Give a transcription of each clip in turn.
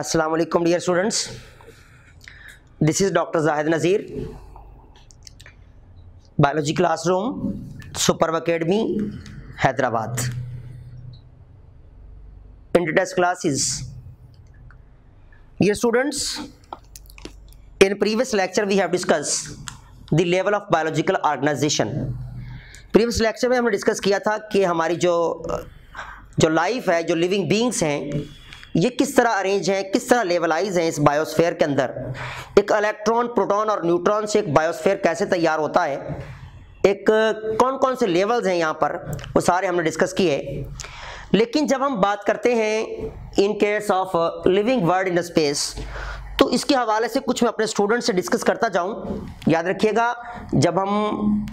Assalamu alaikum dear students, this is Dr. Zahid Nazir, Biology Classroom, Superb Academy, Hyderabad. In today's classes, dear students, in previous lecture we have discussed the level of biological organization. Previous lecture में हमने discuss किया था कि हमारी जो life है, जो living beings हैं, ये किस तरह अरेंज हैं, किस तरह लेवलाइज हैं इस बायोस्फीयर के अंदर। एक इलेक्ट्रॉन, प्रोटॉन और न्यूट्रॉन से एक बायोस्फीयर कैसे तैयार होता है, एक कौन कौन से लेवल्स हैं यहाँ पर, वो सारे हमने डिस्कस किए। लेकिन जब हम बात करते हैं in case of living world in space, तो इसके हवाले से कुछ मैं अपने स्टूडेंट से डिस्कस करता जाऊँ। याद रखिएगा, जब हम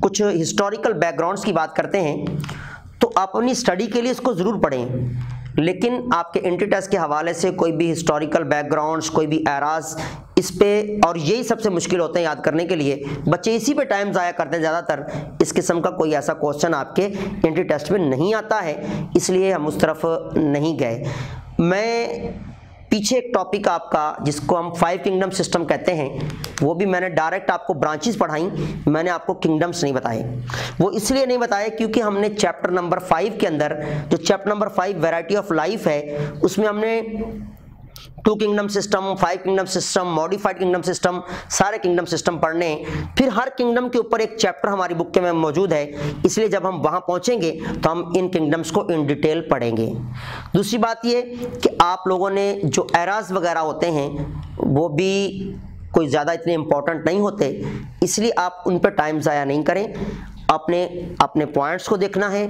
कुछ हिस्टोरिकल बैकग्राउंड्स की बात करते हैं तो अपनी स्टडी के लिए इसको ज़रूर पढ़ें, लेकिन आपके एंट्री टेस्ट के हवाले से कोई भी हिस्टोरिकल बैकग्राउंड्स, कोई भी एराज, इस पे, और यही सबसे मुश्किल होते हैं याद करने के लिए। बच्चे इसी पे टाइम ज़ाया करते हैं ज़्यादातर। इस किस्म का कोई ऐसा क्वेश्चन आपके एंट्री टेस्ट में नहीं आता है, इसलिए हम उस तरफ नहीं गए। मैं पीछे एक टॉपिक आपका जिसको हम 5 किंगडम सिस्टम कहते हैं, वो भी मैंने डायरेक्ट आपको ब्रांचेस पढ़ाई, मैंने आपको किंगडम्स नहीं बताए। वो इसलिए नहीं बताए क्योंकि हमने चैप्टर नंबर 5 के अंदर, जो chapter number 5 variety of life है, उसमें हमने 2 kingdom system, 5 kingdom system, modified kingdom system, सारे किंगडम सिस्टम पढ़ने हैं। फिर हर किंगडम के ऊपर एक चैप्टर हमारी बुक के में मौजूद है, इसलिए जब हम वहां पहुंचेंगे तो हम इन किंगडम्स को इन डिटेल पढ़ेंगे। दूसरी बात ये कि आप लोगों ने जो एराज वगैरह होते हैं वो भी कोई ज़्यादा इतने इंपॉर्टेंट नहीं होते, इसलिए आप उन पर टाइम ज़ाया नहीं करें। अपने पॉइंट्स को देखना है।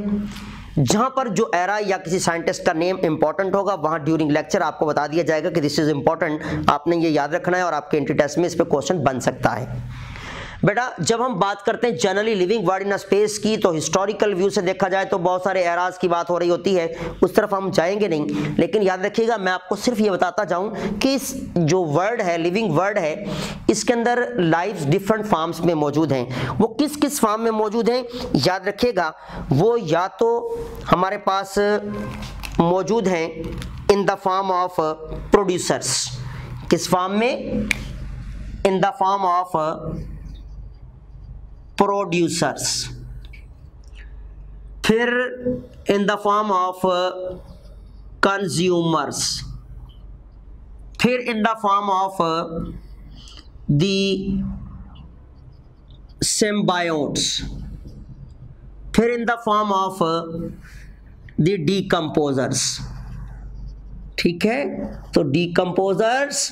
जहां पर जो एरा या किसी साइंटिस्ट का नेम इंपॉर्टेंट होगा, वहां ड्यूरिंग लेक्चर आपको बता दिया जाएगा कि दिस इज इंपॉर्टेंट, आपने ये याद रखना है और आपके एंट्री टेस्ट में इस पे क्वेश्चन बन सकता है। बेटा, जब हम बात करते हैं generally living world in space की, तो हिस्टोरिकल व्यू से देखा जाए तो बहुत सारे एराज की बात हो रही होती है, उस तरफ हम जाएंगे नहीं। लेकिन याद रखिएगा, मैं आपको सिर्फ ये बताता जाऊं कि इस जो वर्ल्ड है, लिविंग वर्ल्ड है, इसके अंदर लाइफ डिफरेंट फॉर्म्स में मौजूद हैं। वो किस किस फॉर्म में मौजूद हैं याद रखिएगा। वो या तो हमारे पास मौजूद हैं in the form of producers. किस फॉर्म में? In the form of producers. फिर in the form of consumers. फिर in the form of the symbionts. फिर in the form of the decomposers. ठीक है, तो डीकंपोजर्स।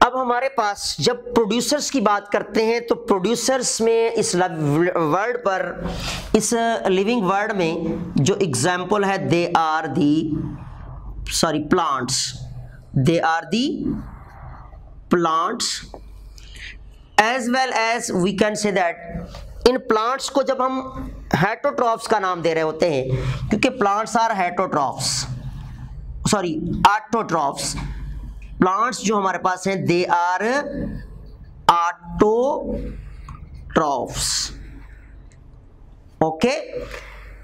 अब हमारे पास जब प्रोड्यूसर्स की बात करते हैं तो प्रोड्यूसर्स में इस वर्ल्ड पर, इस लिविंग वर्ल्ड में जो एग्जाम्पल है, they are the plants. They are the plants as well as we can say that इन प्लांट्स को जब हम हेटरोट्रॉफ्स का नाम दे रहे होते हैं, क्योंकि plants are heterotrophs, autotrophs. Plants जो हमारे पास हैं दे आर ऑटोट्रॉफ्स। ओके,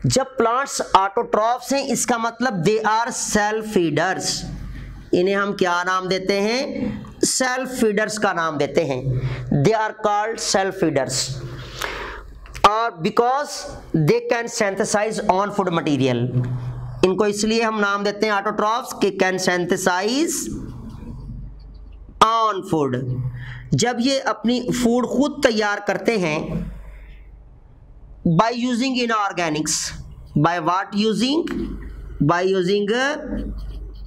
जब प्लांट्स ऑटोट्रॉफ्स हैं, इसका मतलब दे आर सेल्फ फीडर्स। इन्हें हम क्या नाम देते हैं? सेल्फ फीडर्स का नाम देते हैं। They are called self feeders, और because they can synthesize on food material. इनको इसलिए हम नाम देते हैं ऑटोट्रॉफ्स कि कैन सिंथेसाइज ऑन फूड। जब ये अपनी फूड खुद तैयार करते हैं by using inorganics. By what using? By using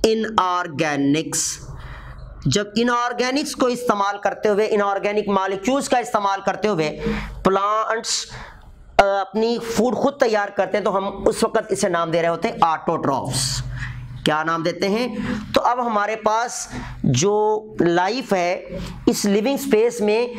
inorganics. जब इनऑर्गेनिक्स को इस्तेमाल करते हुए, इनऑर्गेनिक मॉलिक्यूल्स का इस्तेमाल करते हुए प्लांट्स अपनी फूड खुद तैयार करते हैं, तो हम उस वक्त इसे नाम दे रहे होते हैं ऑटोट्रॉफ्स। क्या नाम देते हैं? तो अब हमारे पास जो लाइफ है इस लिविंग स्पेस में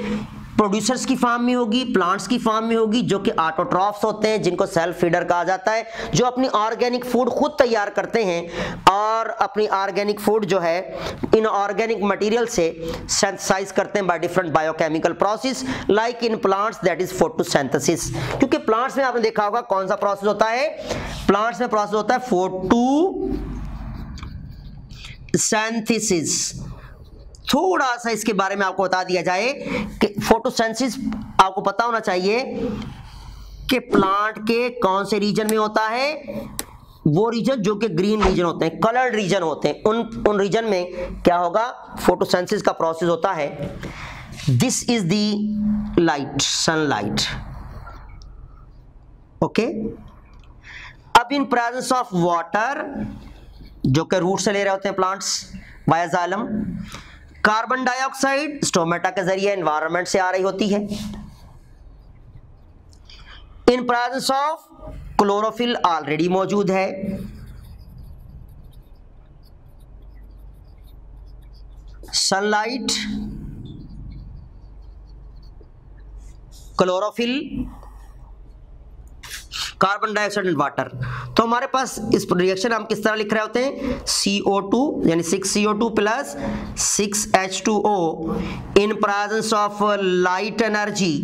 प्रोड्यूसर्स की फॉर्म में होगी, प्लांट्स की फॉर्म में होगी, जो कि ऑटोट्रॉफ्स होते हैं, जिनको सेल्फ फीडर कहा जाता है, जो अपनी ऑर्गेनिक फूड खुद तैयार करते हैं और अपनी ऑर्गेनिक फूड जो है इन ऑर्गेनिक मटेरियल से सिंथेसाइज करते हैं by different biochemical process, like in plants that is photosynthesis. क्योंकि प्लांट्स में आपने देखा होगा कौन सा प्रोसेस होता है? प्लांट्स में प्रोसेस होता है फोटोसिंथेसिस, थोड़ा सा इसके बारे में आपको बता दिया जाए कि फोटोसिंथेसिस आपको पता होना चाहिए कि प्लांट के कौन से रीजन में होता है, वो रीजन जो कि ग्रीन रीजन होते हैं, कलर्ड रीजन होते हैं, उन रीजन में क्या होगा, फोटोसिंथेसिस का प्रोसेस होता है। This is the light, sunlight, okay. अब इन प्रेजेंस ऑफ वाटर, जो कि रूट से ले रहे होते हैं plants via xylem, carbon dioxide stomata के जरिए एनवायरनमेंट से आ रही होती है। In presence of chlorophyll already मौजूद है। Sunlight, chlorophyll, carbon dioxide and water. तो हमारे पास इस रिएक्शन हम किस तरह लिख रहे होते हैं, CO2 यानी 6CO2 plus 6H2O in presence of light energy,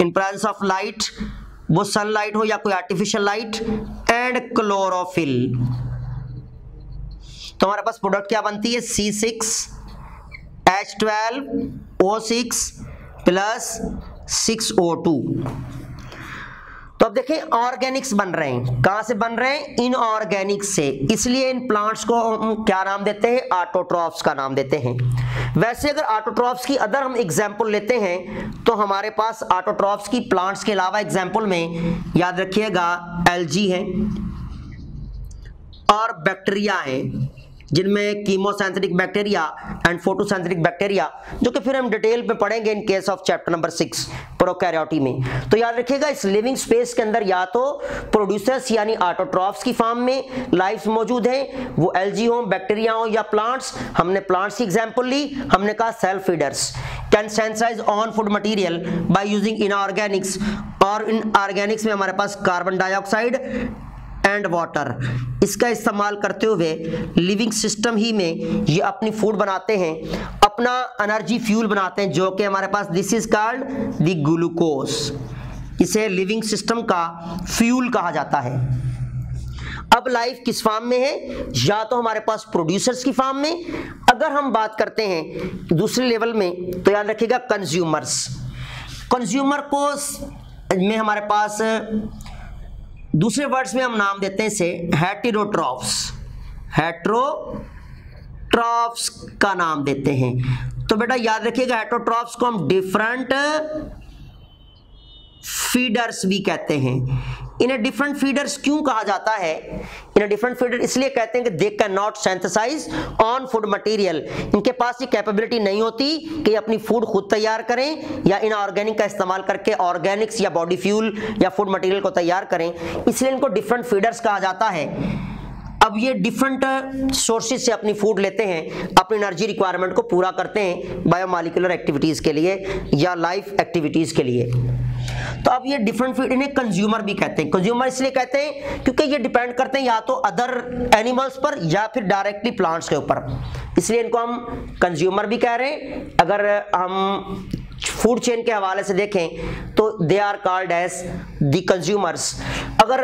in presence of light, वो सनलाइट हो या कोई आर्टिफिशियल लाइट, एंड क्लोरोफिल। तो हमारे पास प्रोडक्ट क्या बनती है, C6H12O6 प्लस 6O2। तो अब देखें ऑर्गेनिक्स बन रहे हैं, कहां से बन रहे हैं, इनऑर्गेनिक से, इसलिए इन प्लांट्स को हम क्या नाम देते हैं, ऑटोट्रॉफ्स का नाम देते हैं। वैसे अगर ऑटोट्रॉफ्स की अदर हम एग्जांपल लेते हैं तो हमारे पास ऑटोट्रॉफ्स की प्लांट्स के अलावा एग्जांपल में याद रखिएगा एल्गी है और बैक्टीरिया है, जिनमें chemosynthetic bacteria and photosynthetic bacteria, जो कि फिर हम डिटेल में पढ़ेंगे in case of chapter number 6 प्रोकैरियोटी में। तो याद रखिएगा इस लिविंग स्पेस के अंदर या तो प्रोड्यूसर्स यानी ऑटोट्रॉफ्स की फॉर्म में लाइफ मौजूद है, वो एल्गी हो, बैक्टीरिया हो या प्लांट्स। हमने प्लांट्स की एग्जांपल ली, हमने कहा self feeders can synthesize on food material by using inorganics, और इन ऑर्गेनिक्स में हमारे पास कार्बन डाइऑक्साइड एंड वाटर, इसका इस्तेमाल करते हुए लिविंग सिस्टम ही में ये अपनी फूड बनाते हैं, अपना एनर्जी फ्यूल बनाते हैं, जो कि हमारे पास this is called the glucose. इसे लिविंग सिस्टम का फ्यूल कहा जाता है। अब लाइफ किस फॉर्म में है, या तो हमारे पास प्रोड्यूसर्स की फॉर्म में, अगर हम बात करते हैं दूसरे लेवल में तो याद रखिएगा कंज्यूमर्स। कंज्यूमर को में हमारे पास दूसरे वर्ड्स में हम नाम देते हैं इसे हेटेरोट्रॉफ्स, हेटेरोट्रॉफ्स का नाम देते हैं। तो बेटा याद रखिएगा हेटेरोट्रॉफ्स को हम डिफरेंट फीडर्स भी कहते हैं। इन्हें डिफरेंट फीडर्स क्यों कहा जाता है, इन्हें डिफरेंट फीडर इसलिए कहते हैं कि they can not synthesize on food material, इनके पास ये कैपेबिलिटी नहीं होती कि अपनी फूड खुद तैयार करें या इनऑर्गेनिक का इस्तेमाल करके ऑर्गेनिक्स या बॉडी फ्यूल या फूड मटेरियल को तैयार करें, इसलिए इनको डिफरेंट फीडर्स कहा जाता है। अब ये डिफरेंट सोर्सेज से अपनी फूड लेते हैं, अपनी एनर्जी रिक्वायरमेंट को पूरा करते हैं बायोमॉलिक्यूलर एक्टिविटीज के लिए या लाइफ एक्टिविटीज के लिए। तो अब ये डिफरेंट फीड, इन्हें कंज्यूमर भी कहते हैं। कंज्यूमर इसलिए कहते हैं क्योंकि ये डिपेंड करते हैं या तो अदर एनिमल्स पर या फिर डायरेक्टली प्लांट्स के ऊपर, इसलिए इनको हम कंज्यूमर भी कह रहे हैं। अगर हम फूड चेन के हवाले से देखें तो they are called as the consumers. अगर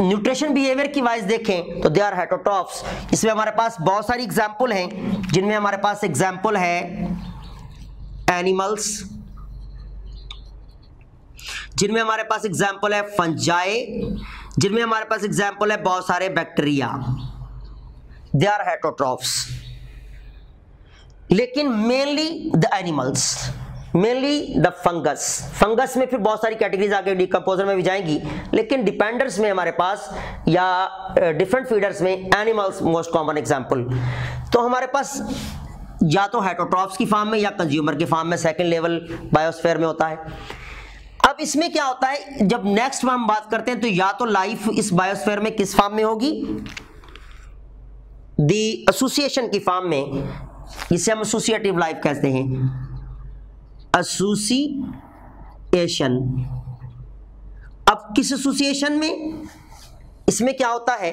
न्यूट्रिशन बिहेवियर की वाइज देखें तो दे आर हेटेरोट्रॉफ्स। इसमें हमारे पास बहुत सारी एग्जाम्पल हैं, जिनमें हमारे पास एग्जाम्पल है एनिमल्स, जिनमें हमारे पास एग्जाम्पल है फंजाई, जिनमें हमारे पास एग्जाम्पल है बहुत सारे बैक्टीरिया, दे आर हेटेरोट्रॉफ्स। लेकिन mainly the animals, mainly the fungus, fungus में फिर बहुत सारी कैटेगरीज आगे डिकम्पोजर में भी जाएंगी, लेकिन डिपेंडर्स में हमारे पास या डिफरेंट फीडर्स में एनिमल्स मोस्ट कॉमन एग्जाम्पल। तो हमारे पास या तो हेटेरोट्रॉफ्स की फॉर्म में या कंज्यूमर की फॉर्म में सेकेंड लेवल बायोस्फीयर में होता है। अब इसमें क्या होता है, जब नेक्स्ट हम बात करते हैं तो या तो लाइफ इस बायोस्फीयर में किस फॉर्म में होगी, दी एसोसिएशन की फॉर्म में, जिसे हम एसोसिएटिव लाइफ कहते हैं, एसोसिएशन। अब किस एसोसिएशन में, इसमें क्या होता है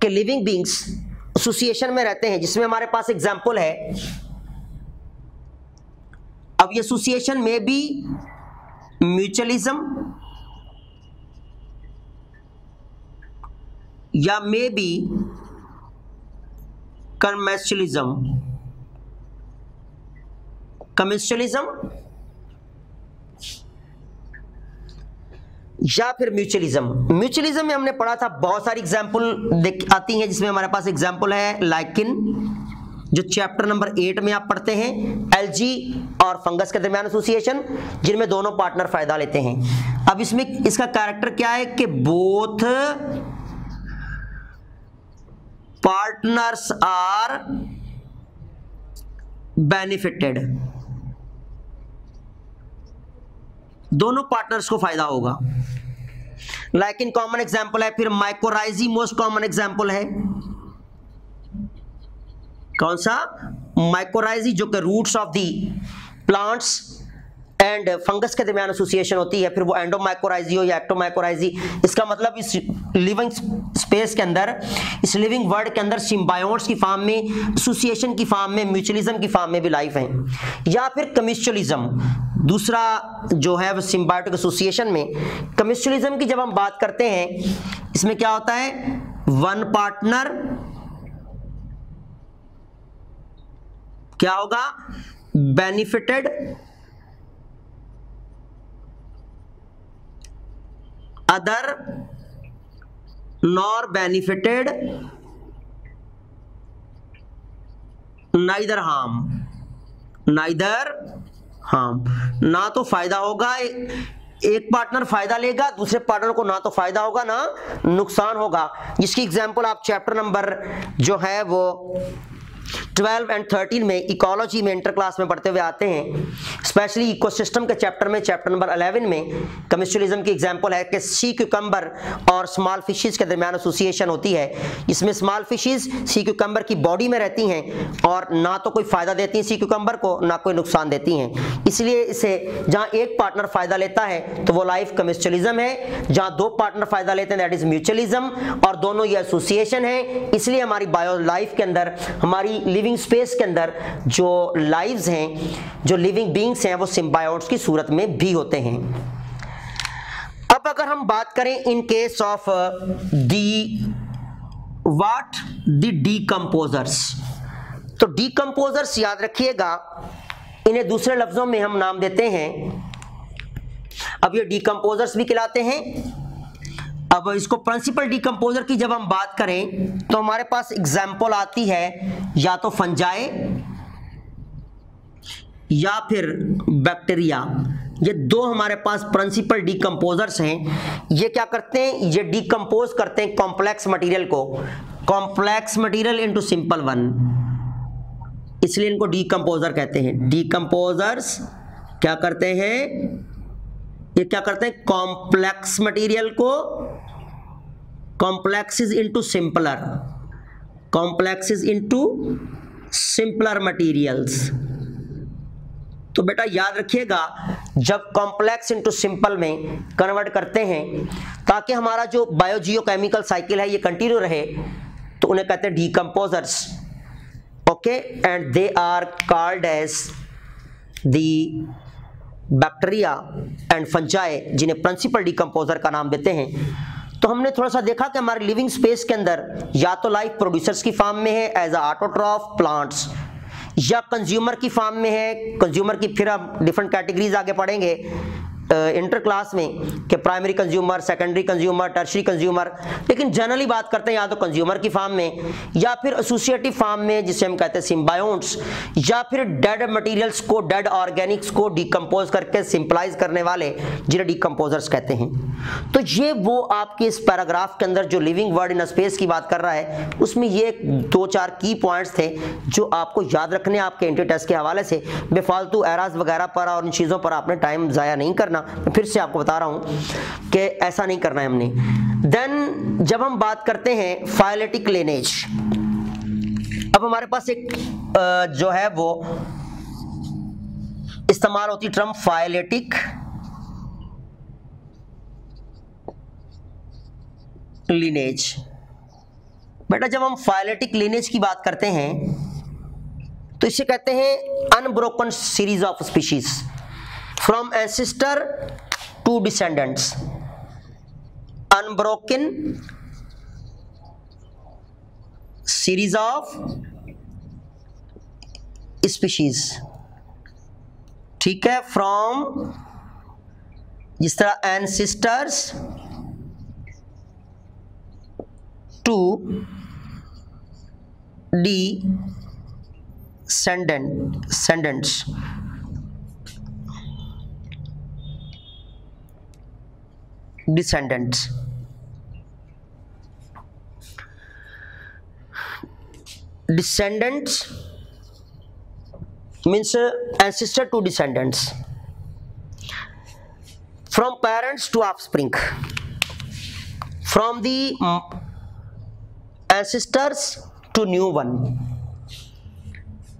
कि लिविंग बींग्स एसोसिएशन में रहते हैं, जिसमें हमारे पास एग्जांपल है। अब ये एसोसिएशन में भी म्यूचुअलिज्म या मे बी कमेंसुअलिज्म, कमेंसुअलिज्म या फिर म्यूचुअलिज्म। म्यूचुअलिज्म में हमने पढ़ा था, बहुत सारी एग्जांपल आती हैं, जिसमें हमारे पास एग्जांपल है लाइकिन, जो चैप्टर नंबर 8 में आप पढ़ते हैं, एलजी और फंगस के दरमियान एसोसिएशन, जिनमें दोनों पार्टनर फायदा लेते हैं। अब इसमें इसका कैरेक्टर क्या है कि बोथ पार्टनर्स आर बेनिफिटेड, दोनों पार्टनर्स को फायदा होगा। लाइकिन कॉमन एग्जांपल है, फिर माइकोराइजी मोस्ट कॉमन एग्जांपल है। कौन सा? माइकोराइजी, जो कि roots of the plants and fungus के दरमियान एसोसिएशन होती है। फिर वो एंडोमाइकोराइजी हो या एक्टोमाइकोराइजी, इसका मतलब इस लिविंग स्पेस के अंदर, इस लिविंग वर्ल्ड के अंदर सिम्बायोट्स की फॉर्म में, एसोसिएशन की फॉर्म में, म्यूचुअलिज्म की फॉर्म में भी लाइफ है। या फिर कम्युचुअलिज्म, दूसरा जो है वो सिम्बायोटिक एसोसिएशन में। कम्युचुअलिज्म की जब हम बात करते हैं, इसमें क्या होता है? वन पार्टनर क्या होगा? Benefited, other nor benefited, neither harm, neither harm. ना तो फायदा होगा, एक पार्टनर फायदा लेगा, दूसरे पार्टनर को ना तो फायदा होगा ना नुकसान होगा। जिसकी एग्जांपल आप चैप्टर नंबर जो है वो 12 एंड 13 में इकोलॉजी में इंटर क्लास में पढ़ते हुए आते हैं। स्पेशली इकोसिस्टम के चैप्टर में, चैप्टर नंबर 11 में कम्युचुअलिज्म की एग्जांपल है कि सी क्यूकम्बर और स्मॉल फिशेस के दरमियान एसोसिएशन होती है। इसमें स्मॉल फिशेस सी क्यूकम्बर की बॉडी में रहती हैं और ना तो कोई फायदा देती हैं सी क्यूकम्बर को, ना कोई नुकसान देती हैं। इसलिए इसे जहां एक पार्टनर फायदा लेता है तो वो लाइफ कम्युचुअलिज्म है, जहां दो पार्टनर फायदा लेते हैं दैट इज म्यूचुअलिज्म, और दोनों ये एसोसिएशन है। इसलिए हमारी बायो लाइफ के अंदर, हमारी लिविंग स्पेस के अंदर जो लाइव्स हैं, जो लिविंग बीइंग्स हैं, वो सिम्बायोट्स की सूरत में भी होते हैं। अब अगर हम बात करें in case of the decomposers, तो डीकंपोजर्स याद रखिएगा, इन्हें दूसरे लफ्जों में हम नाम देते हैं, अब ये डीकंपोजर्स भी कहलाते हैं। अब इसको प्रिंसिपल डीकंपोजर की जब हम बात करें तो हमारे पास एग्जाम्पल आती है या तो फंजाई या फिर बैक्टीरिया। ये दो हमारे पास प्रिंसिपल डीकंपोजर्स हैं। ये क्या करते हैं? ये डीकंपोज करते हैं कॉम्प्लेक्स मटेरियल को, complex material into simple one, इसलिए इनको डीकंपोजर कहते हैं। डीकंपोजर्स क्या करते हैं? ये क्या करते हैं? कॉम्प्लेक्स मटेरियल को complexes into simpler, complexes into simpler materials. तो बेटा याद रखिएगा, जब कॉम्प्लेक्स इनटू सिंपल में कन्वर्ट करते हैं ताकि हमारा जो बायोजियोकेमिकल साइकिल है ये कंटिन्यू रहे, तो उन्हें कहते हैं decomposers. Okay, and they are called as the bacteria and fungi, जिन्हें प्रिंसिपल डीकंपोजर का नाम देते हैं। तो हमने थोड़ा सा देखा कि हमारे लिविंग स्पेस के अंदर या तो लाइफ प्रोड्यूसर्स की फॉर्म में है एज ऑटोट्रॉफ प्लांट्स, या कंज्यूमर की फॉर्म में है। कंज्यूमर की फिर हम डिफरेंट कैटेगरीज आगे पढ़ेंगे इंटर क्लास में कि primary consumer, secondary consumer, tertiary consumer, लेकिन जनरली बात करते हैं या तो कंज्यूमर की फॉर्म में या फिर एसोसिएटिव फॉर्म में, जिसे हम कहते हैं सिम्बायोट्स, या फिर डेड मटेरियल्स को, डेड ऑर्गेनिक्स को डिकम्पोज करके सिंपलाइज करने वाले, जिन्हें डिकम्पोजर्स कहते हैं। तो ये वो आपके इस पैराग्राफ के अंदर जो लिविंग वर्ड इन स्पेस की बात कर रहा है, उसमें ये 2-4 की पॉइंट्स थे जो आपको याद रखने आपके इंटर टेस्ट के हवाले से। बेफालतू एराज वगैरह पर और इन चीज़ों पर आपने टाइम ज़ाया नहीं करना। फिर से आपको बता रहा हूं कि ऐसा नहीं करना है हमने। देन जब हम बात करते हैं फाइलेटिक लिनेज, अब हमारे पास एक जो है वो इस्तेमाल होती टर्म फाइलेटिक लिनेज। बेटा जब हम फाइलेटिक लिनेज की बात करते हैं तो इसे कहते हैं unbroken series of species from ancestor to descendants, unbroken series of species, ठीक है, फ्रॉम जिस तरह ancestors to descendants, descendants means ancestor to descendants, from parents to offspring, from the ancestors to new one।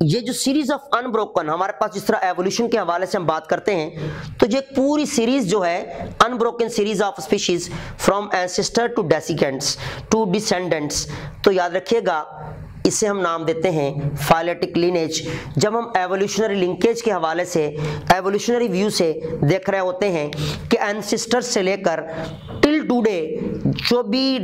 ये जो series of unbroken हमारे पास जिस तरह evolution के हवाले से हम बात करते हैं, तो ये पूरी सीरीज जो है unbroken series of species from ancestor to descendants to descendants, तो याद रखिएगा इसे हम नाम देते हैं फाइलेटिक लिनेज। जब हम एवोल्यूशनरी लिंकेज के हवाले से एवोल्यूशनरी व्यू से देख रहे होते हैं कि एंसेस्टर्स से लेकर टिल टुडे जो भी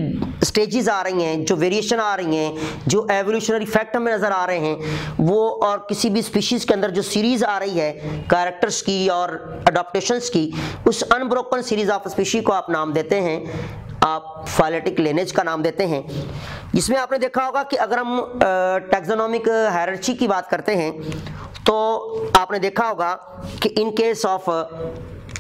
स्टेजेस आ रही हैं, जो वेरिएशन आ रही हैं, जो एवोल्यूशनरी फैक्ट हमें नज़र आ रहे हैं, वो और किसी भी स्पीशीज़ के अंदर जो सीरीज़ आ रही है कैरेक्टर्स की और अडॉप्टेशंस की, उस अनब्रोकन सीरीज ऑफ स्पीशी को आप नाम देते हैं, आप फाइलेटिक लिनेज का नाम देते हैं। जिसमें आपने देखा होगा कि अगर हम टैक्सोनॉमिक हायरार्ची की बात करते हैं तो आपने देखा होगा कि in case of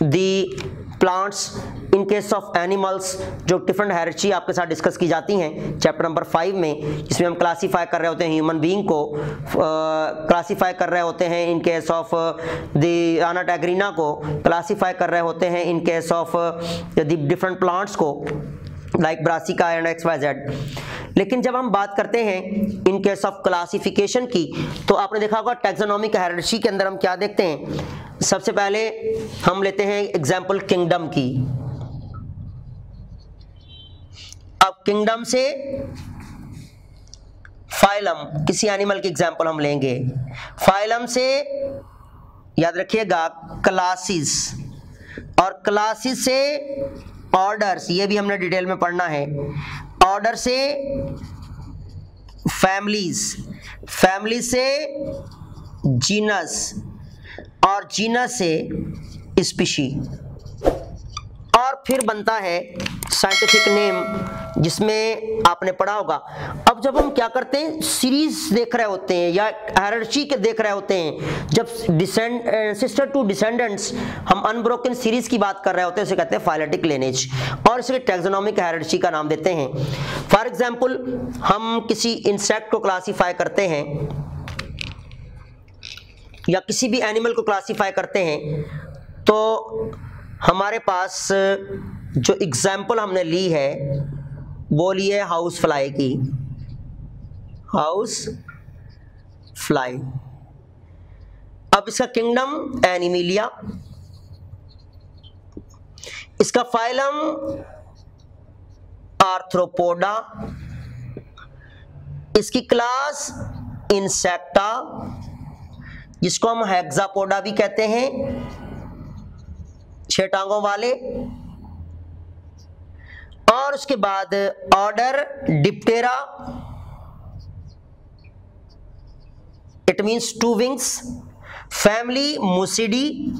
the plants, in case of animals, जो डिफरेंट हायरार्ची आपके साथ डिस्कस की जाती हैं चैप्टर नंबर 5 में, जिसमें हम क्लासीफाई कर रहे होते हैं ह्यूमन बीइंग को, क्लासीफाई कर रहे होते हैं इन केस ऑफ दी अनाटैग्रीना को, क्लासीफाई कर रहे होते हैं in case of the different plants को लाइक ब्रासिका एंड XYZ। लेकिन जब हम बात करते हैं इन केस ऑफ क्लासिफिकेशन की, तो आपने देखा होगा टैक्सोनॉमिक हायरार्ची के अंदर हम क्या देखते हैं। सबसे पहले हम लेते हैं एग्जाम्पल किंगडम की। अब किंगडम से फाइलम, किसी एनिमल की एग्जाम्पल हम लेंगे। फाइलम से याद रखिएगा क्लासिस, और क्लासिस से ऑर्डर्स, ये भी हमने डिटेल में पढ़ना है। ऑर्डर से फैमिलीज, फैमिली से जीनस, और जीनस से स्पीशी, और फिर बनता है साइंटिफिक नेम, जिसमें आपने पढ़ा होगा। अब जब हम क्या करते हैं, सीरीज देख रहे होते हैं या हायरार्ची के देख रहे होते हैं, जब एंसेस्टर टू डिसेंडेंट्स हम अनब्रोकन सीरीज की बात कर रहे होते हैं, उसे कहते हैं फाइलेटिक लिनेज, और इसे टैक्सोनॉमिक हायरार्ची का नाम देते हैं। फॉर एग्जांपल हम किसी इंसेक्ट को क्लासीफाई करते हैं या किसी भी एनिमल को क्लासीफाई करते हैं, तो हमारे पास जो एग्जाम्पल हमने ली है वो ली है हाउस फ्लाई की, हाउस फ्लाई। अब इसका किंगडम एनिमिलिया, इसका फाइलम आर्थ्रोपोडा, इसकी क्लास इंसेक्टा, जिसको हम हेक्सापोडा भी कहते हैं, 6 टांगों वाले, और उसके बाद order Diptera, it means 2 wings, family Muscidae,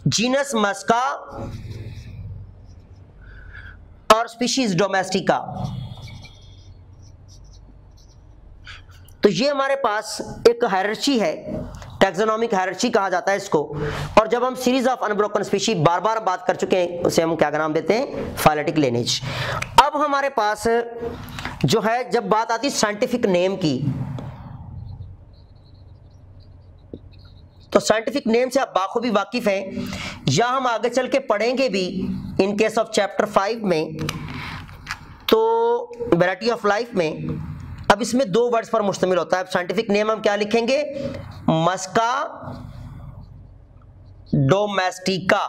genus Musca, और स्पीशीज डोमेस्टिका। तो ये हमारे पास एक हायरार्ची है, टैक्सोनॉमिक हायरार्ची कहा जाता है इसको। और जब हम सीरीज ऑफ अनब्रोकन स्पीशी बार बार बात कर चुके हैं, उसे हम क्या नाम देते हैं, फाइलेटिक लिनेज। अब हमारे पास जो है, जब बात आती है साइंटिफिक नेम की, तो साइंटिफिक नेम से आप बाखूबी वाकिफ हैं, या हम आगे चल के पढ़ेंगे भी इन केस ऑफ चैप्टर 5 में, तो वैरायटी ऑफ लाइफ में। अब इसमें 2 वर्ड्स पर मुश्तमिल होता है। साइंटिफिक नेम हम क्या लिखेंगे, मस्का डोमेस्टिका।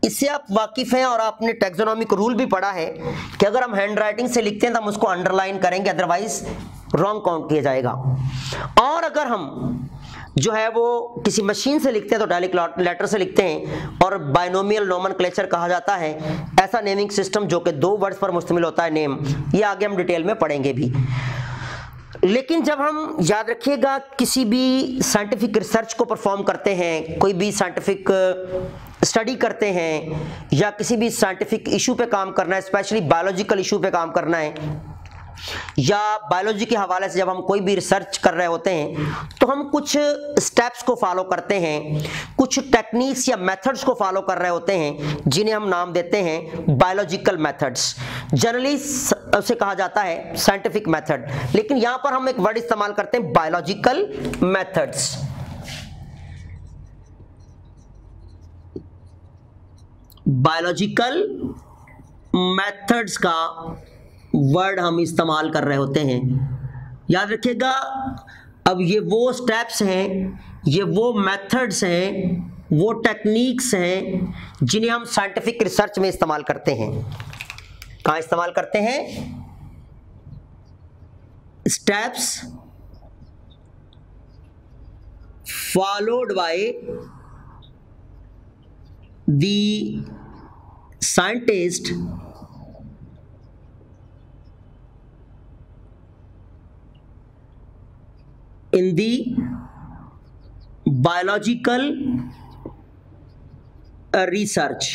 इससे आप वाकिफ हैं और आपने टैक्सोनॉमिक रूल भी पढ़ा है कि अगर हम हैंड राइटिंग से लिखते हैं तो हम उसको अंडरलाइन करेंगे, अदरवाइज रॉन्ग काउंट किया जाएगा। और अगर हम जो है वो किसी मशीन से लिखते हैं तो डायलिक लेटर से लिखते हैं, और बाइनोमियल नोमेनक्लेचर कहा जाता है ऐसा नेमिंग सिस्टम जो कि 2 वर्ड्स पर मुश्तमिल होता है नेम। ये आगे हम डिटेल में पढ़ेंगे भी। लेकिन जब हम, याद रखिएगा, किसी भी साइंटिफिक रिसर्च को परफॉर्म करते हैं, कोई भी साइंटिफिक स्टडी करते हैं या किसी भी साइंटिफिक इशू पे काम करना है, स्पेशली बायोलॉजिकल इशू पे काम करना है या बायोलॉजी के हवाले से जब हम कोई भी रिसर्च कर रहे होते हैं, तो हम कुछ स्टेप्स को फॉलो करते हैं, कुछ टेक्निक्स या मेथड्स को फॉलो कर रहे होते हैं, जिन्हें हम नाम देते हैं बायोलॉजिकल मेथड्स। जनरली उसे कहा जाता है साइंटिफिक मेथड, लेकिन यहां पर हम एक वर्ड इस्तेमाल करते हैं बायोलॉजिकल मेथड्स। बायोलॉजिकल मेथड्स का वर्ड हम इस्तेमाल कर रहे होते हैं। याद रखिएगा, अब ये वो स्टेप्स हैं, ये वो मेथड्स हैं, वो टेक्निक्स हैं जिन्हें हम साइंटिफिक रिसर्च में इस्तेमाल करते हैं। कहाँ इस्तेमाल करते हैं? Steps followed by the scientist in the biological research।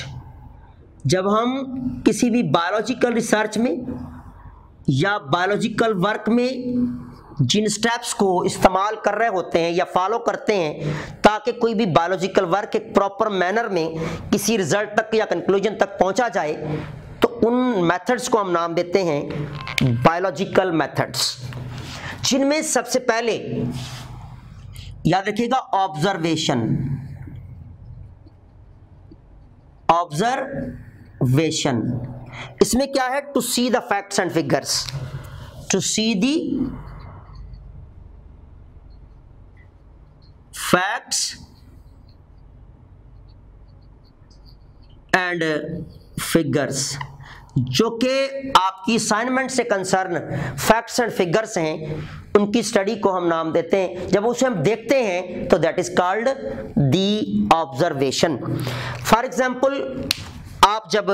जब हम किसी भी बायोलॉजिकल रिसर्च में या बायोलॉजिकल वर्क में जिन स्टेप्स को इस्तेमाल कर रहे होते हैं या फॉलो करते हैं ताकि कोई भी बायोलॉजिकल वर्क एक प्रॉपर मैनर में किसी रिजल्ट तक या कंक्लूजन तक पहुंचा जाए, तो उन मेथड्स को हम नाम देते हैं बायोलॉजिकल मेथड्स, जिनमें सबसे पहले याद रखिएगा ऑब्जर्वेशन। ऑब्जर्वेशन इसमें क्या है? To see the facts and figures, to see the facts and figures, जो कि आपकी असाइनमेंट से कंसर्न फैक्ट्स एंड फिगर्स हैं, उनकी स्टडी को हम नाम देते हैं। जब उसे हम देखते हैं तो that is called the observation. For example, आप जब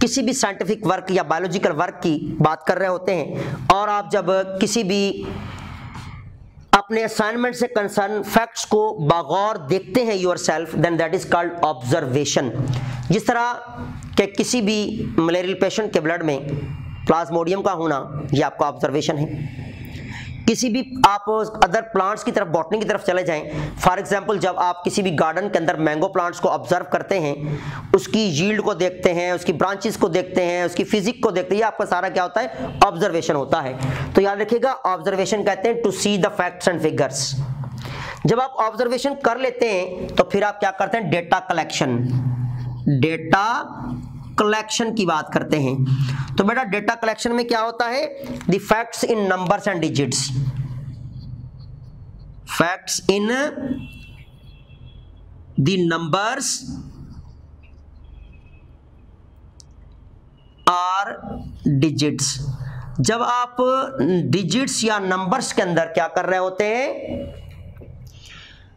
किसी भी साइंटिफिक वर्क या बायोलॉजिकल वर्क की बात कर रहे होते हैं और आप जब किसी भी अपने असाइनमेंट से कंसर्न फैक्ट्स को बागौर देखते हैं yourself, then that is called observation. जिस तरह कि किसी भी मलेरियल पेशेंट के ब्लड में प्लाज्मोडियम का होना, यह आपका ऑब्जर्वेशन है। किसी भी आप अदर प्लांट्स की तरफ, बॉटनी की तरफ चले जाएं, फॉर एग्जांपल जब आप किसी भी गार्डन के अंदर मैंगो प्लांट्स को ऑब्जर्व करते हैं, उसकी यील्ड को देखते हैं, उसकी ब्रांचेस को देखते हैं, उसकी फिजिक को देखते हैं, आपका सारा क्या होता है? ऑब्जर्वेशन होता है। तो याद रखिएगा, ऑब्जर्वेशन कहते हैं to see the facts and figures. जब आप ऑब्जर्वेशन कर लेते हैं तो फिर आप क्या करते हैं? Data collection. डेटा कलेक्शन की बात करते हैं। तो बेटा डेटा कलेक्शन में क्या होता है? The facts in numbers and digits. Facts in the numbers और डिजिट्स। जब आप डिजिट्स या नंबर्स के अंदर क्या कर रहे होते हैं?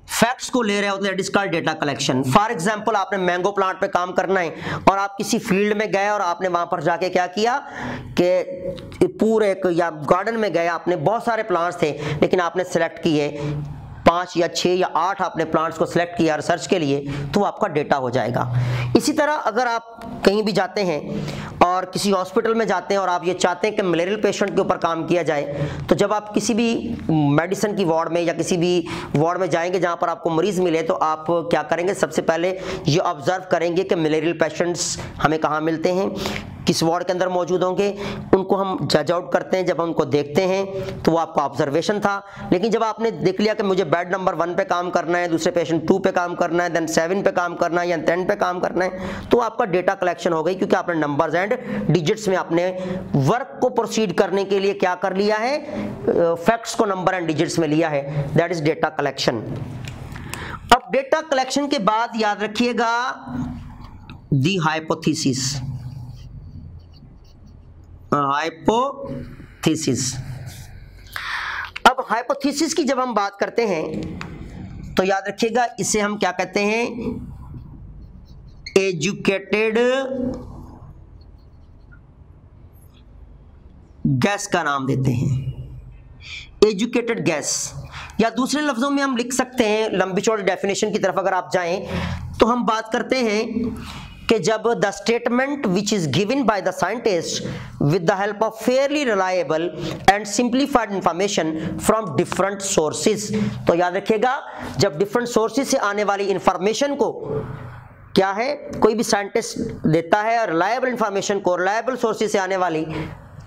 फैक्ट्स को ले रहे होते हैं, called data collection. For example, आपने मैंगो प्लांट पे काम करना है और आप किसी फील्ड में गए और आपने वहां पर जाके क्या किया कि पूरे या गार्डन में गए, आपने बहुत सारे प्लांट्स थे लेकिन आपने सेलेक्ट किए 5 या 6 या 8 आपने प्लांट्स को सिलेक्ट किया रिसर्च के लिए, तो आपका डेटा हो जाएगा। इसी तरह अगर आप कहीं भी जाते हैं और किसी हॉस्पिटल में जाते हैं और आप ये चाहते हैं कि मलेरियल पेशेंट के ऊपर काम किया जाए, तो जब आप किसी भी मेडिसिन की वार्ड में या किसी भी वार्ड में जाएंगे जहां पर आपको मरीज मिले, तो आप क्या करेंगे? सबसे पहले ये ऑब्जर्व करेंगे कि मलेरियल पेशेंट्स हमें कहाँ मिलते हैं, किस वार्ड के अंदर मौजूद होंगे, उनको हम जज आउट करते हैं। जब हम उनको देखते हैं तो वो आपका ऑब्जर्वेशन था। लेकिन जब आपने देख लिया कि मुझे बेड नंबर 1 पे काम करना है, दूसरे पेशेंट 2 पे काम करना है, देन 7 पे काम करना है या 10 पे काम करना है, तो आपका डेटा कलेक्शन हो गई, क्योंकि आपने नंबर्स एंड डिजिट्स में अपने वर्क को प्रोसीड करने के लिए क्या कर लिया है? फैक्ट्स को नंबर एंड डिजिट्स में लिया है। That is data collection. अब डेटा कलेक्शन के बाद याद रखिएगा दी हाइपोथेसिस। हाइपोथेसिस। अब हाइपोथेसिस की जब हम बात करते हैं तो याद रखिएगा इसे हम क्या कहते हैं? एजुकेटेड गैस का नाम देते हैं। एजुकेटेड गैस, या दूसरे लफ्जों में हम लिख सकते हैं, लंबी चौड़ी डेफिनेशन की तरफ अगर आप जाएं तो हम बात करते हैं कि जब the statement which is given by the scientist with the help of Fairlie reliable and simplified information from different sources, तो याद रखिएगा जब डिफरेंट सोर्सेज से आने वाली इंफॉर्मेशन को क्या है कोई भी साइंटिस्ट देता है, रिलायबल इंफॉर्मेशन को रिलायबल सोर्सेज से आने वाली,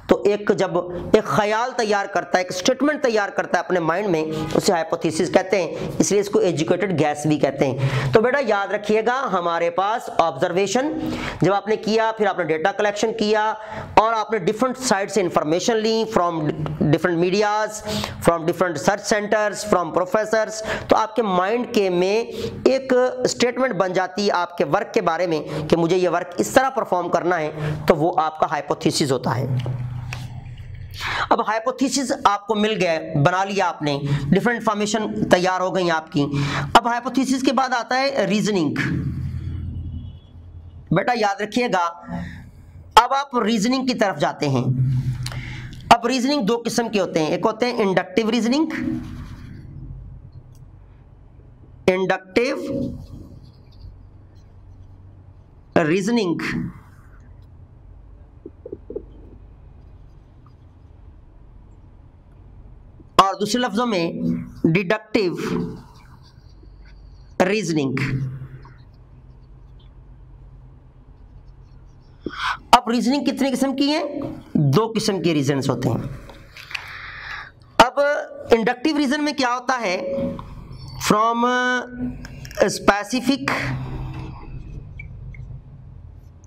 तो जब एक ख्याल तैयार करता है, एक स्टेटमेंट तैयार करता है अपने माइंड में, उसे हाइपोथेसिस कहते हैं, इसलिए इसको एजुकेटेड गैस भी कहते हैं। तो बेटा याद रखिएगा हमारे पास ऑब्जर्वेशन जब आपने किया, फिर आपने डेटा कलेक्शन किया और आपने डिफरेंट साइड से इंफॉर्मेशन ली, from different medias, from different search centres, from professors, तो आपके माइंड के में एक स्टेटमेंट बन जाती है आपके वर्क के बारे में कि मुझे ये वर्क इस तरह परफॉर्म करना है, तो वो आपका हाइपोथेसिस होता है। अब हाइपोथेसिस आपको मिल गए, बना लिया आपने, डिफरेंट इंफॉर्मेशन तैयार हो गई आपकी। अब हाइपोथेसिस के बाद आता है रीजनिंग। बेटा याद रखिएगा अब आप रीजनिंग की तरफ जाते हैं। अब रीजनिंग दो किस्म के होते हैं, एक होते हैं इंडक्टिव रीजनिंग, और दूसरे लफ्जों में डिडक्टिव रीजनिंग। अब रीजनिंग कितने किस्म की है? दो किस्म के रीजन्स होते हैं। अब इंडक्टिव रीजन में क्या होता है, फ्रॉम स्पेसिफिक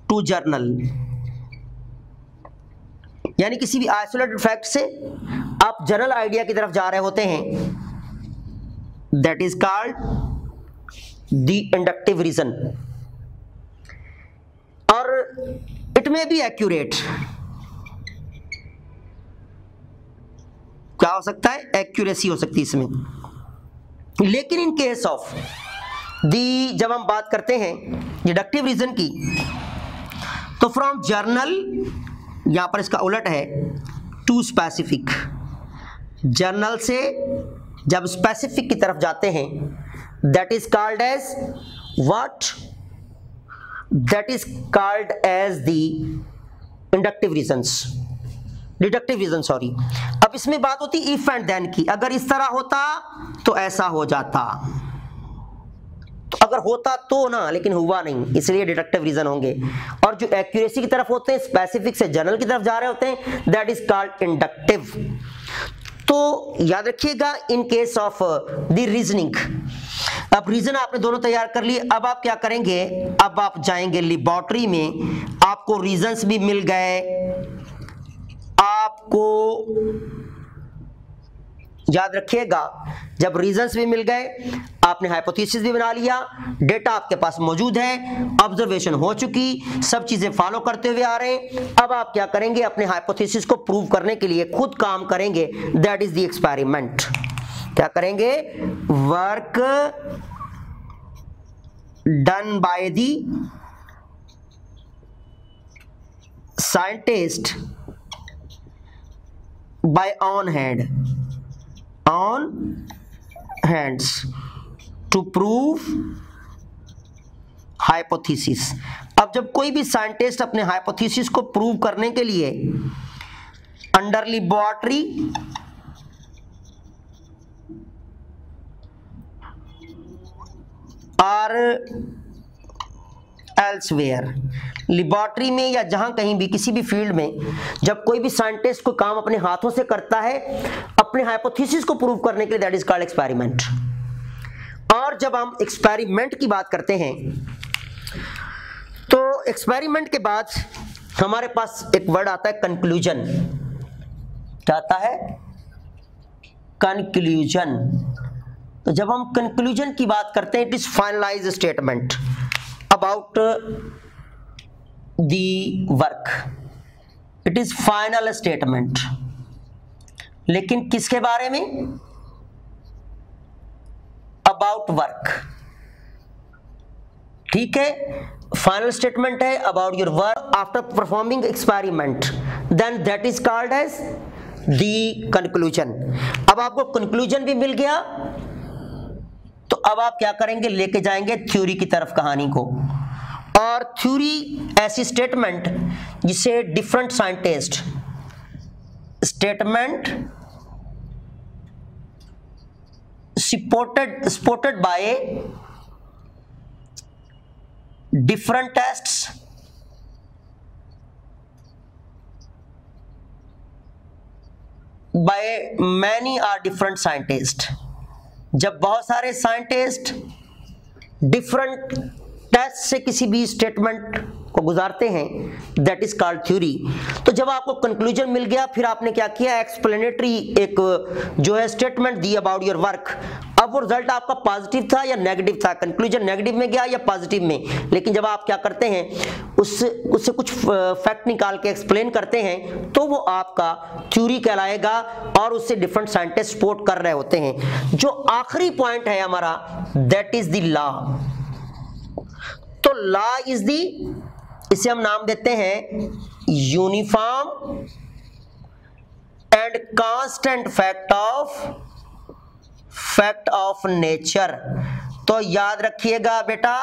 टू जर्नल, यानी किसी भी आइसोलेटेड फैक्ट से आप जनरल आइडिया की तरफ जा रहे होते हैं, that is called the inductive reason. और इट मे बी एक्यूरेट, क्या हो सकता है? एक्यूरेसी हो सकती है इसमें। लेकिन इन केस ऑफ दी, जब हम बात करते हैं डिडक्टिव रीजन की, तो फ्रॉम जर्नल, यहां पर इसका उलट है, टू स्पेसिफिक, जर्नल से जब स्पेसिफिक की तरफ जाते हैं, that is called as what? That is called as the inductive reasons, deductive reason, sorry. अब इसमें बात होती इफ एंड देन की, अगर इस तरह होता तो ऐसा हो जाता, तो अगर होता तो ना, लेकिन हुआ नहीं, इसलिए डिडक्टिव रीजन होंगे। और जो एक्यूरेसी की तरफ होते हैं, स्पेसिफिक से जनरल की तरफ जा रहे होते हैं, दैट इज कॉल्ड इंडक्टिव। तो याद रखिएगा in case of the reasoning, अब रीजन आपने दोनों तैयार कर लिए, अब आप क्या करेंगे, अब आप जाएंगे लेबोरेटरी में, आपको रीजंस भी मिल गए, आपको याद रखिएगा जब रीजंस भी मिल गए, आपने हाइपोथेसिस भी बना लिया, डेटा आपके पास मौजूद है, ऑब्जर्वेशन हो चुकी, सब चीजें फॉलो करते हुए आ रहे हैं, अब आप क्या करेंगे, अपने हाइपोथेसिस को प्रूव करने के लिए खुद काम करेंगे, दैट इज द एक्सपेरिमेंट। क्या करेंगे? Work done by the scientist by on hands to prove hypothesis। अब जब कोई भी साइंटिस्ट अपने हाइपोथेसिस को प्रूव करने के लिए अंडर लेबोरेटरी और एल्सवेयर, लेबोरेटरी में या जहां कहीं भी किसी भी फील्ड में जब कोई भी साइंटिस्ट को काम अपने हाथों से करता है अपने हाइपोथेसिस को प्रूव करने के लिए, दैट इज कॉल्ड एक्सपेरिमेंट। और जब हम एक्सपेरिमेंट की बात करते हैं तो एक्सपेरिमेंट के बाद हमारे पास एक वर्ड आता है कंक्लूजन। क्या आता है? कंक्लूजन। तो जब हम कंक्लूजन की बात करते हैं, it is finalize statement about the work, it is final statement. लेकिन किसके बारे में? About work. ठीक है, फाइनल स्टेटमेंट है about your work after performing experiment, then that is called as the conclusion. अब आपको कंक्लूजन भी मिल गया, तो अब आप क्या करेंगे, लेके जाएंगे थ्योरी की तरफ कहानी को। और थ्योरी ऐसी स्टेटमेंट जिसे different scientist statement supported by different tests by many or different scientists। जब बहुत सारे साइंटिस्ट डिफरेंट टेस्ट से किसी भी स्टेटमेंट को गुजारते हैं, दैट इज कॉल्ड थ्योरी। तो जब आपको कंक्लूजन मिल गया, फिर आपने क्या किया, एक्सप्लेनेटरी एक जो है statement the about your work. अब वो रिजल्ट आपका पॉजिटिव था या नेगेटिव था, कंक्लूजन नेगेटिव में गया या पॉजिटिव में, लेकिन जब आप क्या करते हैं, उससे कुछ फैक्ट निकाल के एक्सप्लेन करते हैं, तो वो आपका थ्योरी कहलाएगा और उससे डिफरेंट साइंटिस्ट सपोर्ट कर रहे होते हैं। जो आखिरी पॉइंट है हमारा, दैट इज द लॉ। तो लॉ इज दी, इसे हम नाम देते हैं uniform and constant fact of nature. तो याद रखिएगा बेटा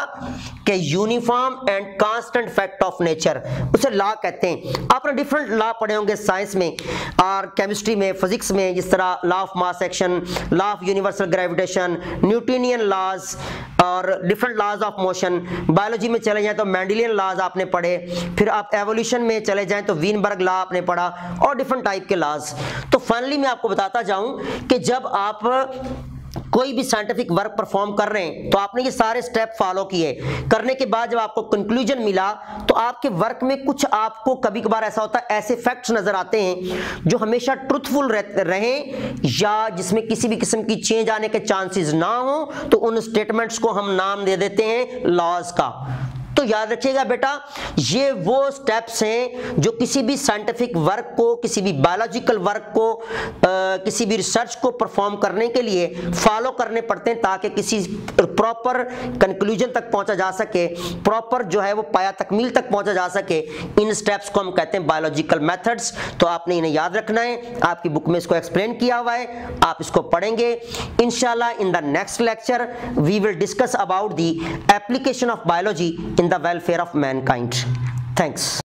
कि uniform and constant fact of nature, उसे लॉ कहते हैं। आपने डिफरेंट लॉ पढ़े होंगे साइंस में और केमिस्ट्री में, फिजिक्स में, जिस तरह law of mass action, law of universal gravitation, Newtonian laws और different laws of motion. Biology में चले जाएं तो मेंडेलियन लॉज आपने पढ़े, फिर आप एवोल्यूशन में चले जाएं तो वीनबर्ग लॉ आपने पढ़ा और डिफरेंट टाइप के लॉज। तो फाइनली मैं आपको बताता जाऊं कि जब आप कोई भी साइंटिफिक वर्क परफॉर्म कर रहे हैं, तो आपने ये सारे स्टेप फॉलो किए, करने के बाद जब आपको कंक्लूजन मिला, तो आपके वर्क में कुछ आपको कभी कभार ऐसा होता है, ऐसे फैक्ट्स नजर आते हैं जो हमेशा ट्रूथफुल रहें या जिसमें किसी भी किस्म की चेंज आने के चांसेस ना हो, तो उन स्टेटमेंट्स को हम नाम दे देते हैं लॉज का। तो याद रखिएगा बेटा, ये वो स्टेप्स हैं जो किसी भी साइंटिफिक वर्क को, किसी भी बायोलॉजिकल वर्क को, किसी भी रिसर्च को परफॉर्म करने के लिए फॉलो करने पड़ते हैं, ताकि किसी प्रॉपर कंक्लूजन तक पहुंचा जा सके, प्रॉपर जो है वो पाया तकमील तक पहुंचा जा सके। इन स्टेप्स को हम कहते हैं बायोलॉजिकल मेथड्स। तो आपने इन्हें याद रखना है, आपकी बुक में इसको एक्सप्लेन किया हुआ है, आप इसको पढ़ेंगे इंशाल्लाह। In the next lecture we will discuss about the application of biology in the welfare of mankind. Thanks.